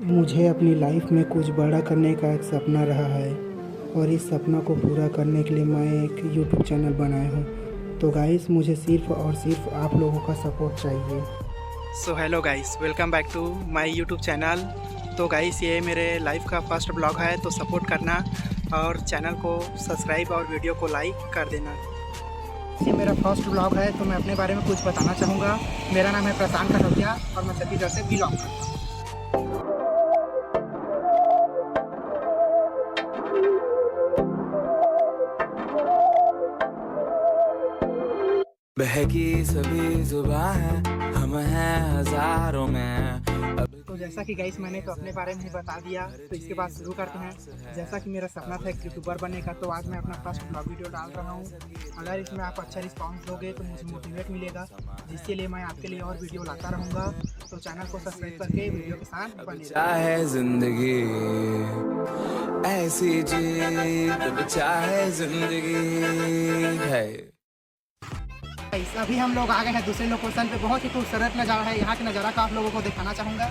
मुझे अपनी लाइफ में कुछ बड़ा करने का एक सपना रहा है और इस सपना को पूरा करने के लिए मैं एक यूट्यूब चैनल बनाया हूँ। तो गाइस, मुझे सिर्फ़ और सिर्फ आप लोगों का सपोर्ट चाहिए। So hello guys, welcome back to my YouTube channel. तो गाइस, ये मेरे लाइफ का फर्स्ट ब्लॉग है, तो सपोर्ट करना और चैनल को सब्सक्राइब और वीडियो को लाइक कर देना। ये मेरा फर्स्ट ब्लॉग है, तो मैं अपने बारे में कुछ बताना चाहूँगा। मेरा नाम है प्रशांत कटोरिया और मैं छत्तीसगढ़ से बिलोंग करता हूँ। बहकी सभी जुबां है, हम हैं हजारों में। तो जैसा कि गाइस, मैंने तो अपने बारे में ही बता दिया, तो इसके बाद शुरू करते हैं। जैसा कि मेरा सपना था एक यूट्यूबर बनने का, तो आज मैं अपना फर्स्ट ब्लॉग वीडियो डाल रहा हूँ। अगर इसमें आप अच्छा रिस्पांस दोगे तो मुझे मोटिवेट मिलेगा, जिसके लिए मैं आपके लिए और वीडियो लाता रहूँगा। तो चैनल को सब्सक्राइब करके वीडियो के साथ बने चाहे जिंदगी ऐसी जी, तब चाहे जिंदगी है। अभी हम लोग आ गए हैं दूसरे लोकेशन पे। बहुत ही खूबसूरत नज़ारा है, यहाँ के नज़ारा का आप लोगों को दिखाना चाहूँगा।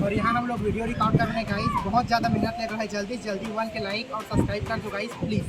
और यहाँ हम लोग वीडियो रिकॉर्ड कर रहे हैं गाइस। बहुत ज़्यादा मेहनत लग रहा है, जल्दी से जल्दी 1 के लाइक और सब्सक्राइब कर दो गाइस प्लीज़।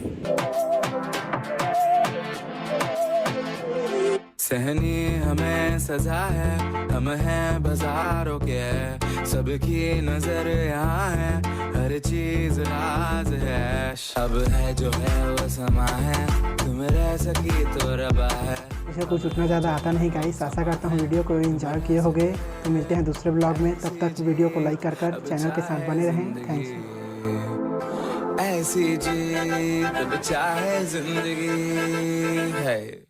सहनी हमें सजा है, हम हैं बाजारों के, सबकी नजर यहाँ है, हर चीज राज है। अब है जो है वो समा है, तुम रह सकी तो रबा है। मुझे कुछ उतना ज़्यादा आता नहीं गाइस। आशा करता हूँ वीडियो को एंजॉय किए होंगे। तो मिलते हैं दूसरे ब्लॉग में, तब तक वीडियो को लाइक कर चैनल के साथ बने रहें। Thanks you. ऐसी जी तब चाहे जिंदगी है।